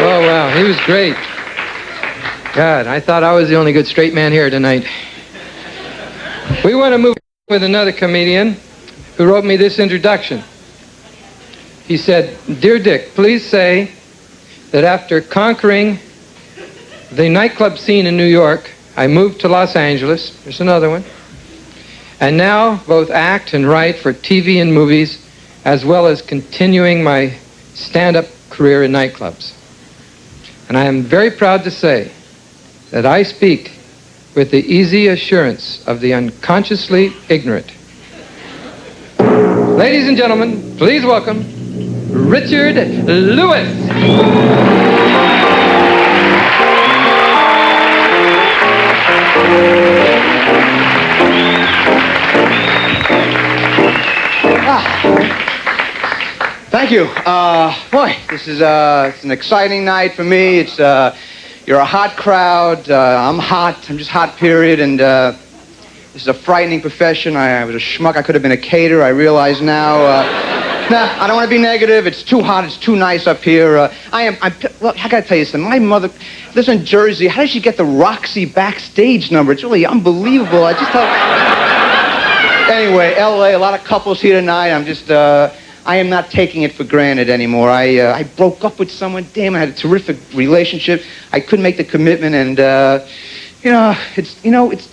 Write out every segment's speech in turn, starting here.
Oh, wow, he was great. God, I thought I was the only good straight man here tonight. We want to move with another comedian who wrote me this introduction. He said, "Dear Dick, please say that after conquering the nightclub scene in New York, I moved to Los Angeles." There's another one. "And now both act and write for TV and movies, as well as continuing my stand-up career in nightclubs. And I am very proud to say that I speak with the easy assurance of the unconsciously ignorant. Ladies and gentlemen, please welcome Richard Lewis." Thank you. Boy, this is it's an exciting night for me. It's you're a hot crowd. I'm hot. I'm just hot, period. And this is a frightening profession. I was a schmuck. I could have been a caterer. I realize now. Nah, I don't want to be negative. It's too hot. It's too nice up here. Look, I got to tell you something. My mother lives in Jersey. How did she get the Roxy backstage number? It's really unbelievable. I just thought... Anyway, L.A., a lot of couples here tonight. I'm just... I am not taking it for granted anymore. I broke up with someone. Damn, I had a terrific relationship. I couldn't make the commitment, and it's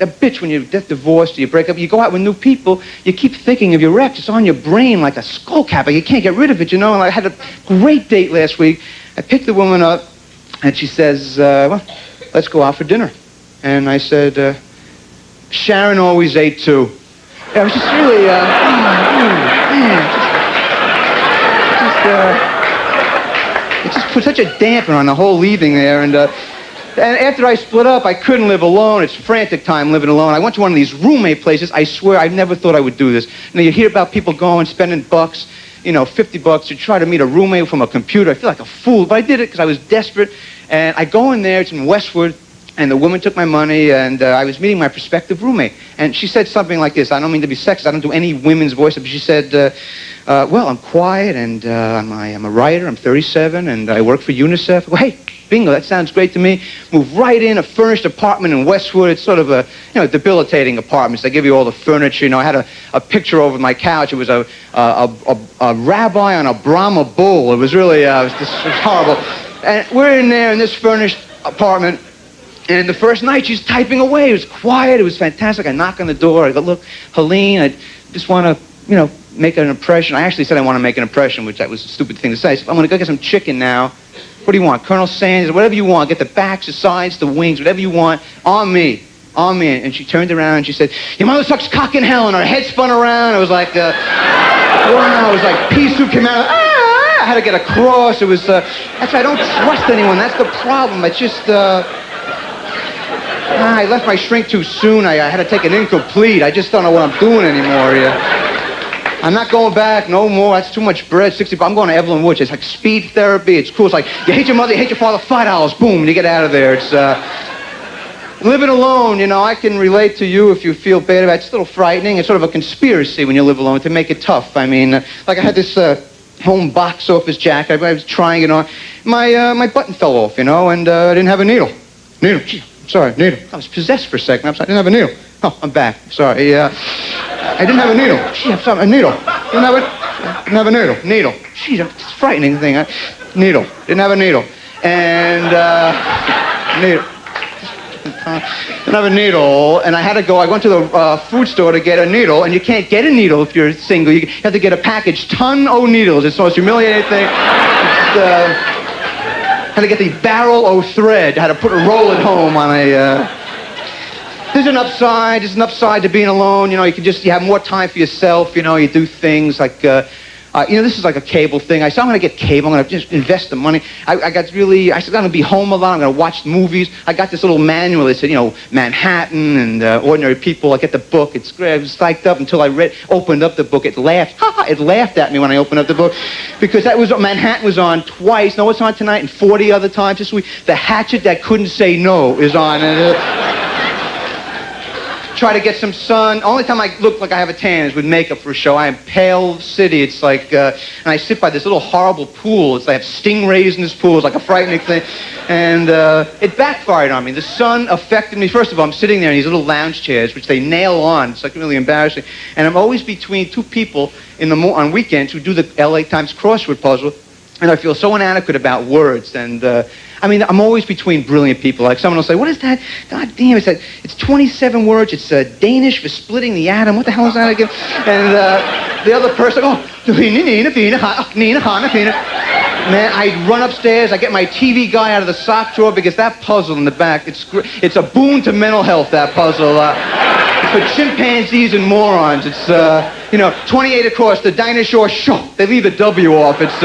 a bitch when you get divorced or you break up. You go out with new people. You keep thinking of your ex. It's on your brain like a skull cap. You can't get rid of it, And I had a great date last week. I picked the woman up, and she says, "Well, let's go out for dinner." And I said, "Sharon always ate too." I was just really, it just put such a damper on the whole leaving there, and after I split up, I couldn't live alone. It's frantic time living alone. I went to one of these roommate places. I swear, I never thought I would do this. You hear about people going, spending bucks, $50 to try to meet a roommate from a computer. I feel like a fool, but I did it because I was desperate, and I go in there. It's in Westwood, and the woman took my money, and I was meeting my prospective roommate, and she said something like this. I don't mean to be sexist. I don't do any women's voice, but she said, "Well, I'm quiet, and I'm a writer. I'm 37, and I work for UNICEF." Well, hey, bingo, that sounds great to me. Move right in, a furnished apartment in Westwood. It's sort of a, debilitating apartments. They give you all the furniture. I had a picture over my couch. It was a rabbi on a Brahma bull. It was really, it was horrible. And we're in there in this furnished apartment. And the first night, she's typing away. It was quiet. It was fantastic. I knock on the door. I go, "Look, Helene, I just want to, make an impression." I actually said I want to make an impression, which that was a stupid thing to say. I said, "I'm going to go get some chicken now. What do you want? Colonel Sanders, whatever you want. Get the backs, the sides, the wings, whatever you want. On me. On me." And she turned around and she said, "Your mother sucks cock in hell." And her head spun around. It was like, wow. It was like pea soup came out. I had to get across. It was, that's why I don't trust anyone. That's the problem. It's just, I left my shrink too soon. I had to take an incomplete. I just don't know what I'm doing anymore. I'm not going back no more. That's too much bread. 60 bucks. I'm going to Evelyn Woods. It's like speed therapy. It's cool. It's like, you hate your mother, you hate your father, $5. Boom, you get out of there. It's, living alone, I can relate to you if you feel bad about it. It's a little frightening. It's sort of a conspiracy when you live alone to make it tough. I mean, like I had this home box office jacket. I was trying it on. My button fell off, and I didn't have a needle. Needle. Gee, sorry, needle. I was possessed for a second. I didn't have a needle. Oh, I'm back. Sorry. I didn't have a needle. Gee, I'm sorry. A needle. Didn't have a needle. Needle. Gee, it's a frightening thing. Needle. Didn't have a needle. And, needle. Didn't have a needle, and I had to go. I went to the food store to get a needle, and you can't get a needle if you're single. You have to get a package, ton o' needles. It's the most humiliating thing. Had to get the barrel o' thread. Had to roll it home on a. There's an upside. There's an upside to being alone. You have more time for yourself. You do things like. This is like a cable thing. I said, I'm going to get cable. I'm going to just invest the money. I said, I'm going to be home a lot. I'm going to watch movies. I got this little manual that said, Manhattan and Ordinary People. I get the book. I was psyched up until I opened up the book. It laughed. It laughed at me when I opened up the book because Manhattan was on twice. No, it's on tonight and 40 other times this week. The Hatchet That Couldn't Say No is on. try to get some sun. Only time I look like I have a tan is with makeup for a show. I am pale city. It's like, and I sit by this little horrible pool. It's like I have stingrays in this pool. It's like a frightening thing. And it backfired on me. The sun affected me. First of all, I'm sitting there in these little lounge chairs, which they nail on. It's like really embarrassing. And I'm always between two people on weekends who do the LA Times crossword puzzle. And I feel so inadequate about words. And I'm always between brilliant people. Like someone will say, what is that? God damn, it's 27 words. It's Danish for splitting the atom. What the hell is that again? And the other person, man, I run upstairs. I get my TV guy out of the sock drawer because that puzzle in the back, it's a boon to mental health, that puzzle. It's for chimpanzees and morons. It's, 28 across, the dinosaur, they leave the W off. It's,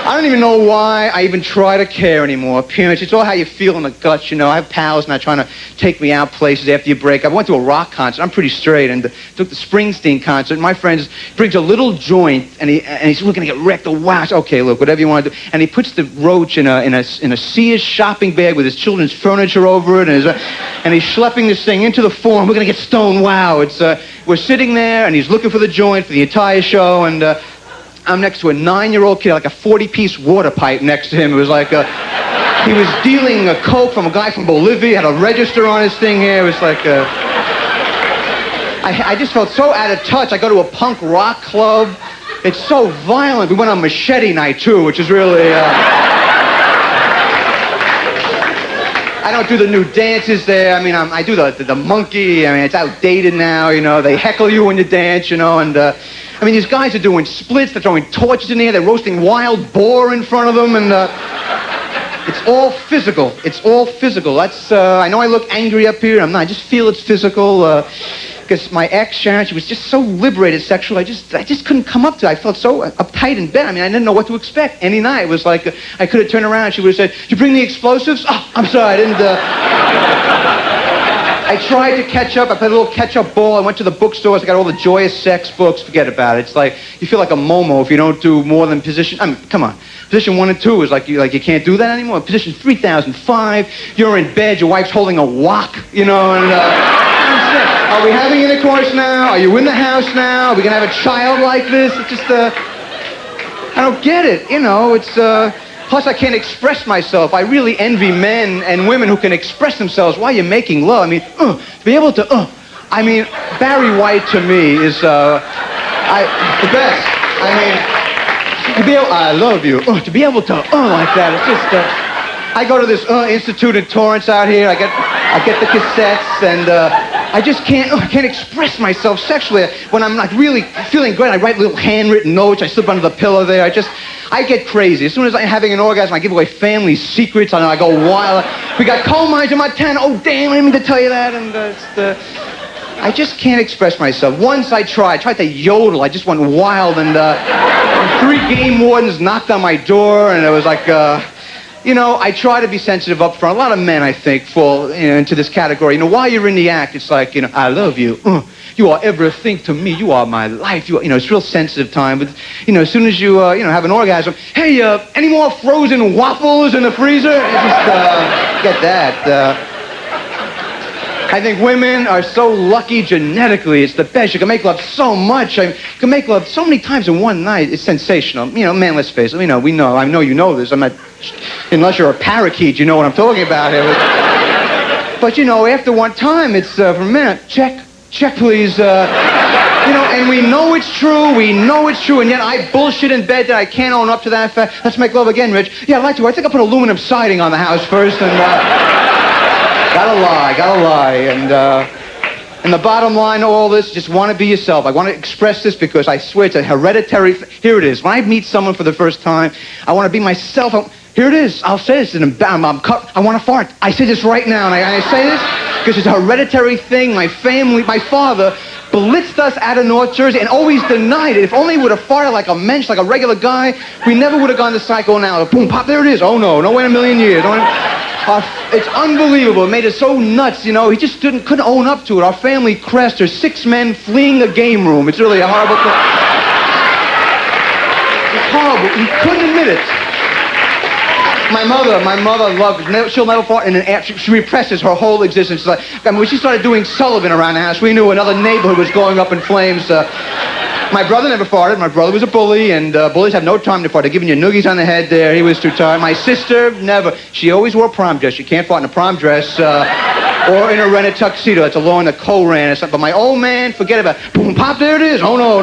I don't even know why I even try to care anymore. Appearance, it's all how you feel in the guts, I have pals now trying to take me out places after you break up. I went to a rock concert. I'm pretty straight, and took the Springsteen concert. And my friend brings a little joint, and he says, we're going to get wrecked. Oh, wow. Okay, look, whatever you want to do. And he puts the roach in a Sears shopping bag with his children's furniture over it, and he's schlepping this thing into the Forum. We're going to get stoned. Wow. We're sitting there, and he's looking for the joint for the entire show, and I'm next to a 9-year-old kid, like a 40-piece water pipe next to him. It was like he was dealing a coke from a guy from Bolivia, had a register on his thing here. It was like I just felt so out of touch. I go to a punk rock club. It's so violent. We went on Machete Night, too, which is really... I don't do the new dances there. I do the monkey. It's outdated now, They heckle you when you dance, and... these guys are doing splits, they're throwing torches in the air, they're roasting wild boar in front of them, and it's all physical. It's all physical. That's, I know I look angry up here, I'm not, I just feel it's physical, because my ex, Sharon, she was just so liberated sexually, I just couldn't come up to it. I felt so uptight in bed. I didn't know what to expect any night. It was like, I could have turned around and she would have said, did you bring the explosives? Oh, I'm sorry, I didn't, I tried to catch up. I played a little catch-up ball. I went to the bookstores. I got all the Joyous Sex books. Forget about it. It's like you feel like a Momo if you don't do more than position. Come on. Position 1 and 2 is like you can't do that anymore. Position 3005, you're in bed. Your wife's holding a wok, And are we having intercourse now? Are you in the house now? Are we gonna have a child like this? It's just I don't get it. It's plus, I can't express myself. I really envy men and women who can express themselves while you're making love. To be able to, Barry White to me is, the best. To be able, I love you. To be able to, like that, it's just, I go to this institute in Torrance out here. I get the cassettes, and I just can't express myself sexually. When I'm like really feeling great, I write little handwritten notes. I slip under the pillow there. I get crazy. As soon as I'm having an orgasm, I give away family secrets. I go wild. We got coal mines in Montana. Oh, damn, I didn't mean to tell you that. And I just can't express myself. Once I tried to yodel. I just went wild, and 3 game wardens knocked on my door, and it was like, I try to be sensitive up front. A lot of men, I think, fall into this category. While you're in the act, it's like, I love you. You are everything to me. You are my life. It's real sensitive time. But, as soon as you, have an orgasm, hey, any more frozen waffles in the freezer? Just, get that. I think women are so lucky genetically. It's the best. You can make love so much. You can make love so many times in one night. It's sensational. Man, let's face it. We know. I know you know this. I'm not, unless you're a parakeet, you know what I'm talking about here. But, after one time, it's, for a minute, check, please. And we know it's true, and yet I bullshit in bed that I can't own up to that fact. Let's make love again, Rich. Yeah, I'd like to. I think I'll put aluminum siding on the house first, and, gotta lie, and the bottom line of all this, just want to be yourself. I want to express this because I swear it's a hereditary Here it is. When I meet someone for the first time, I want to be myself. Here it is. I'll say this, and I want to fart. I say this right now, and I say this because it's a hereditary thing. My family, my father blitzed us out of North Jersey and always denied it. If only he would have farted like a mensch, like a regular guy, we never would have gone to psychoanalysis. Boom, pop, there it is. Oh, no way in a million years. It's unbelievable. It made us so nuts, He just couldn't own up to it. Our family crest. There's 6 men fleeing a game room. It's really a horrible thing. It's horrible. He couldn't admit it. My mother loved, she'll never fart in an air. She represses her whole existence. Like, I mean, when she started doing Sullivan around the house, we knew another neighborhood was going up in flames. My brother never farted. My brother was a bully, and bullies have no time to fart. They're giving you noogies on the head there. He was too tired. My sister, never. She always wore a prom dress. You can't fart in a prom dress or in a rented tuxedo. That's a law in the Koran or something. But my old man, forget about it. Boom, pop, there it is. Oh, no.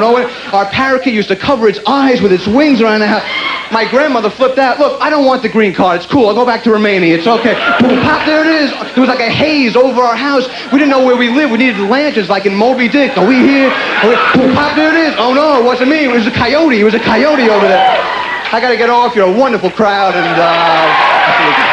Our parakeet used to cover its eyes with its wings around the house. My grandmother flipped out. Look, I don't want the green card. It's cool. I'll go back to Romania. It's okay. Boom, pop, there it is. There was like a haze over our house. We didn't know where we lived. We needed lanterns like in Moby Dick. Are we here? Boom, pop, there it is. Oh, no, it wasn't me. It was a coyote. It was a coyote over there. I got to get off. You're a wonderful crowd, and